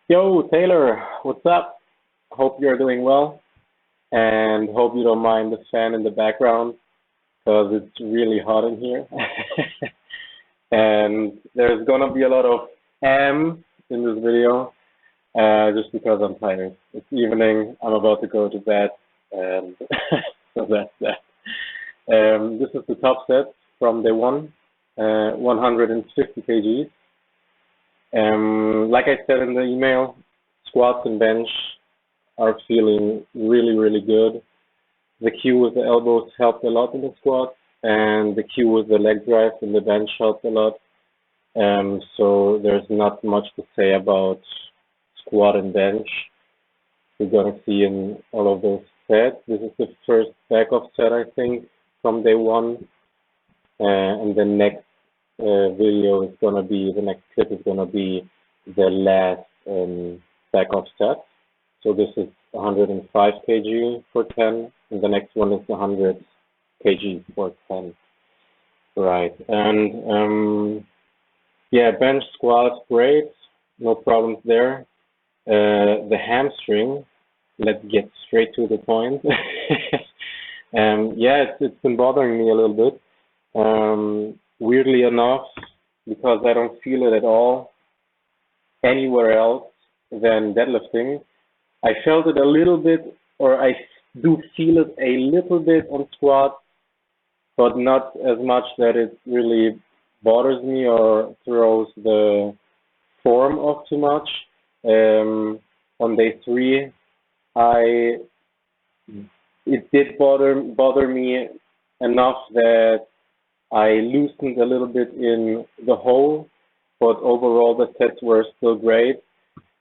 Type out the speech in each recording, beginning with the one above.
Yo, Taylor, what's up? Hope you're doing well and hope you don't mind the fan in the background because it's really hot in here. And there's gonna be a lot of in this video just because I'm tired. It's evening, I'm about to go to bed, and so that's that. This is the top set from day one, 150 kgs. Like I said in the email, squats and bench are feeling really, really good. The cue with the elbows helped a lot in the squat, and the cue with the leg drive in the bench helped a lot. So there's not much to say about squat and bench. We're gonna see in all of those sets. This is the first back off set, I think, from day one, and the next video is gonna be the next clip is gonna be the last back off set. So this is 105 kg for 10, and the next one is 100 kg for 10. Right, and yeah, bench squat, great, no problems there. The hamstring, let's get straight to the point. Yeah, it's been bothering me a little bit. Weirdly enough, because I don't feel it at all anywhere else than deadlifting. I felt it a little bit, or I do feel it a little bit on squat, but not as much that it really bothers me or throws the form off too much. On day three, it did bother me enough that I loosened a little bit in the hole, but overall the sets were still great.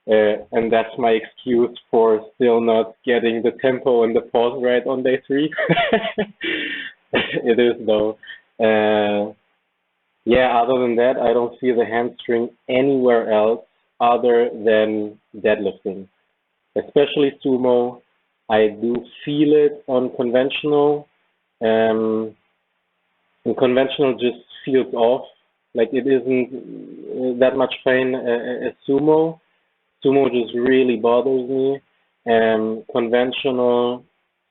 And that's my excuse for still not getting the tempo and the pause right on day three. It is though. Yeah, other than that, I don't see the hamstring anywhere else other than deadlifting, especially sumo. I do feel it on conventional. And conventional just feels off, like it isn't that much pain as sumo. Sumo just really bothers me, and conventional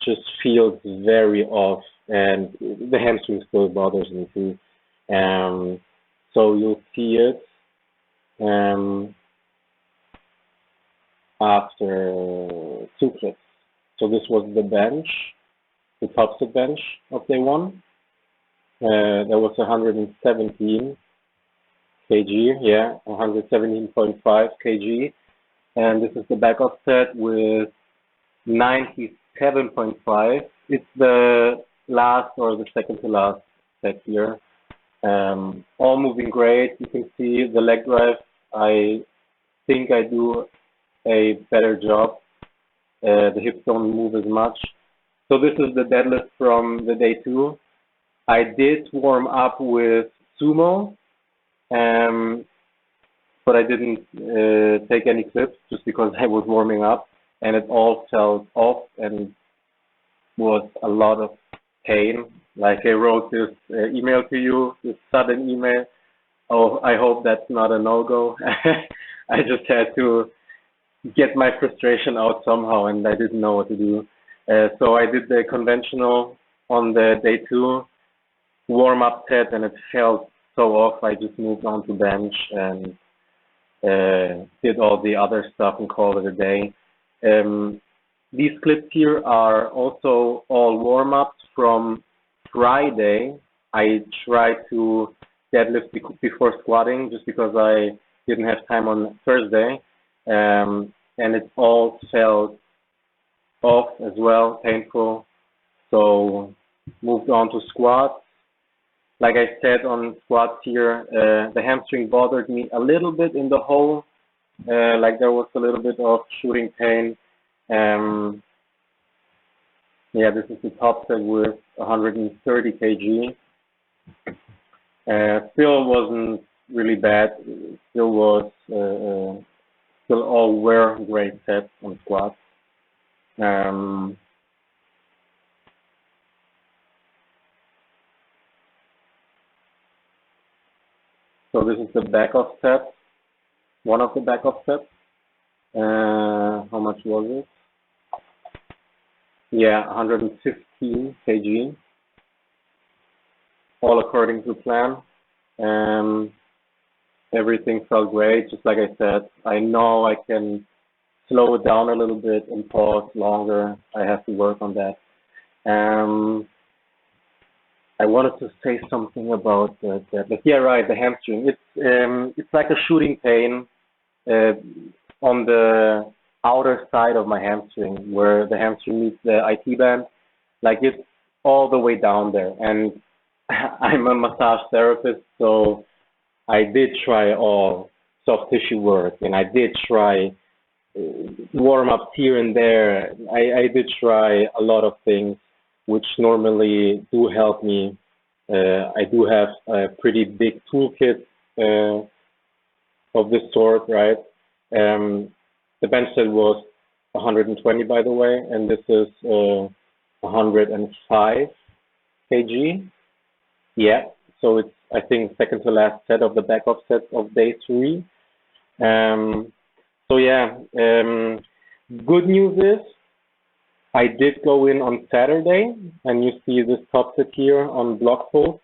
just feels very off, and the hamstring still bothers me too. So you'll see it after two clips. So this was the bench, the top set bench of day one. That was 117 kg, yeah, 117.5 kg. And this is the back off set with 97.5. It's the last or the second to last set here. All moving great. You can see the leg drive. I think I do a better job. The hips don't move as much. So this is the deadlift from the day two. I did warm up with sumo, but I didn't take any clips just because I was warming up, and it all felt off and was a lot of pain. Like I wrote this email to you, this sudden email. Oh, I hope that's not a no-go. I just had to get my frustration out somehow, and I didn't know what to do. So I did the conventional on the day two warm-up set, and it felt so off. I just moved on to bench and did all the other stuff and called it a day. These clips here are also all warm-ups from Friday. I tried to deadlift before squatting just because I didn't have time on Thursday, and it all felt off as well, painful. So moved on to squats. Like I said on squats here, the hamstring bothered me a little bit in the hole, like there was a little bit of shooting pain. Yeah, this is the top set with 130 kg. Still wasn't really bad. Still was, still all were great sets on squats. So this is the back off set, one of the back off sets. How much was it? Yeah, 115 kg, all according to plan. Um, Everything felt great. Just like I said, I know I can slow it down a little bit and pause longer. I have to work on that. Um, I wanted to say something about that, but yeah, right, the hamstring. It's like a shooting pain uh, on the outer side of my hamstring, where the hamstring meets the IT band. Like it's all the way down there. And I'm a massage therapist, so I did try all soft tissue work, and I did try warm ups here and there. I did try a lot of things which normally do help me. I do have a pretty big toolkit of this sort, right? The bench set was 120, by the way, and this is 105 kg. Yeah, so it's, I think, second to last set of the backup set of day 3. Um, so yeah, good news is I did go in on Saturday, and you see this top tip here on blog post,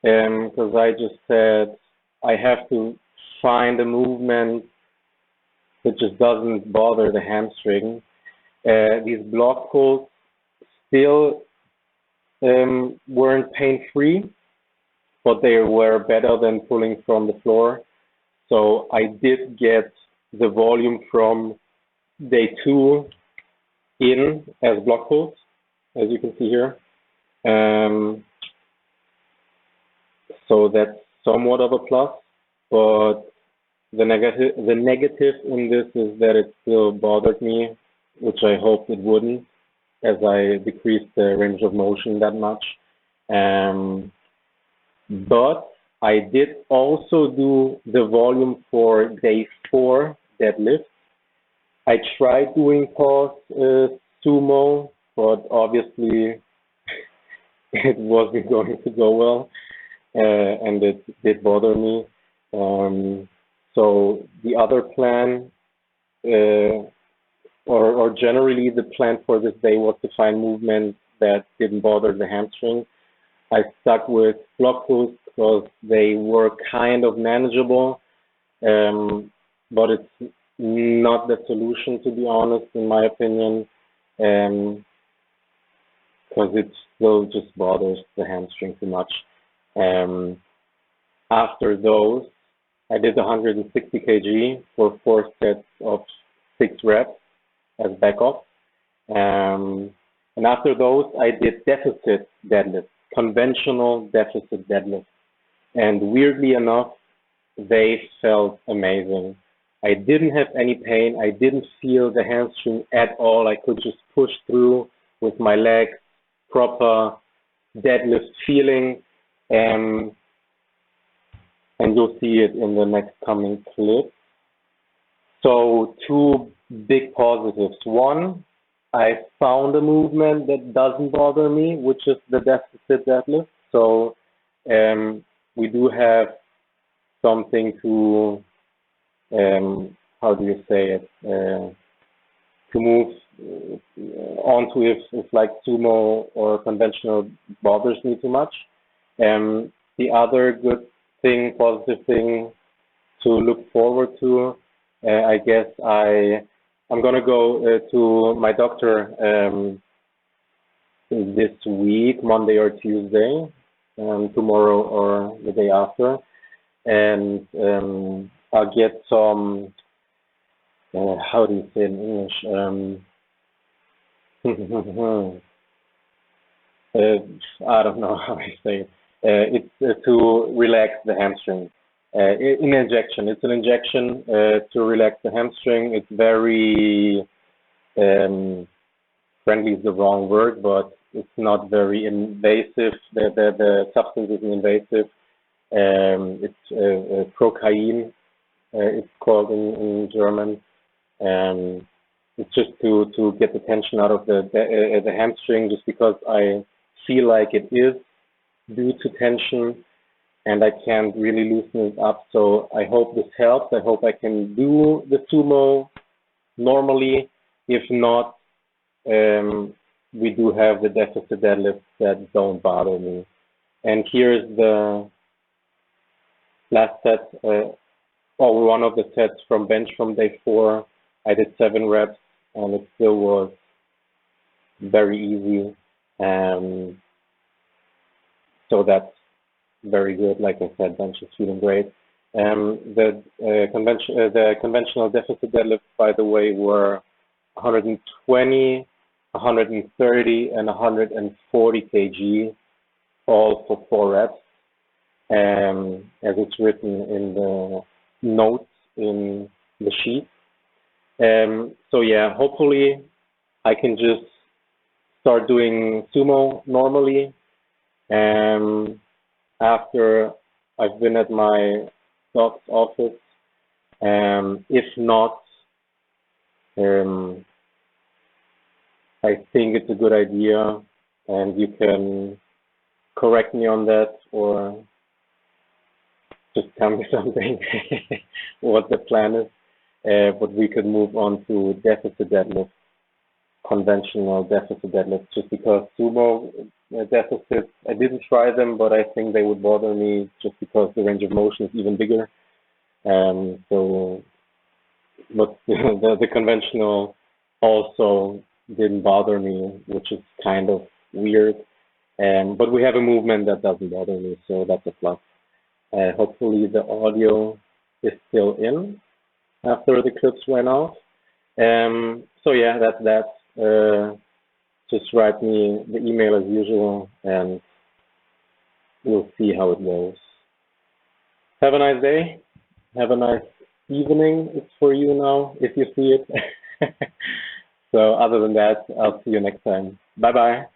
because I just said I have to find a movement that just doesn't bother the hamstring. These blog posts still weren't pain-free, but they were better than pulling from the floor. So I did get the volume from day 2 in as blog posts, as you can see here. So that's somewhat of a plus, but the negative in this is that it still bothered me, which I hoped it wouldn't, as I decreased the range of motion that much. But I did also do the volume for day 4 deadlift. I tried doing pause sumo, but obviously it wasn't going to go well, and it did bother me. So the other plan, or generally the plan for this day, was to find movements that didn't bother the hamstring. I stuck with block pulls because they were kind of manageable, but it's not the solution, to be honest, in my opinion, because it still just bothers the hamstring too much. After those, I did 160 kg for 4 sets of 6 reps as backup. And after those, I did deficit deadlift, conventional deficit deadlift. And weirdly enough, they felt amazing. I didn't have any pain. I didn't feel the hamstring at all. I could just push through with my legs, proper deadlift feeling. And you'll see it in the next coming clip. So 2 big positives. One, I found a movement that doesn't bother me, which is the deficit deadlift. So we do have something to, how do you say it, to move onto if like sumo or conventional bothers me too much. The other good thing, positive thing to look forward to, I guess I'm gonna go to my doctor this week, Monday or Tuesday, tomorrow or the day after, and I'll get some, how do you say in English? I don't know how I say it. It's to relax the hamstring. In injection, it's an injection to relax the hamstring. It's very friendly is the wrong word, but it's not very invasive. The substance isn't invasive. It's procaine. It's called in German. It's just to get the tension out of the hamstring, just because I feel like it is due to tension, and I can't really loosen it up. So I hope this helps. I hope I can do the sumo normally. If not, we do have the deficit deadlifts that don't bother me. And here's the last set, or one of the sets from bench from day 4. I did 7 reps, and it still was very easy. So that's very good. Like I said, bench is feeling great. The conventional deficit deadlifts, by the way, were 120, 130, and 140 kg, all for 4 reps, as it's written in the notes in the sheet. So yeah, hopefully I can just start doing sumo normally after I've been at my doc's office. If not, I think it's a good idea, and you can correct me on that or just tell me something what the plan is. But we could move on to deficit deadlift, conventional deficit deadlift, just because sumo deficits, I didn't try them, but I think they would bother me just because the range of motion is even bigger. But the conventional also didn't bother me, which is kind of weird. But we have a movement that doesn't bother me, so that's a plus. Hopefully the audio is still in after the clips went off. So yeah, that's that. Just write me the email as usual, and we'll see how it goes. Have a nice day. Have a nice evening. It's for you now, if you see it. So other than that, I'll see you next time. Bye-bye.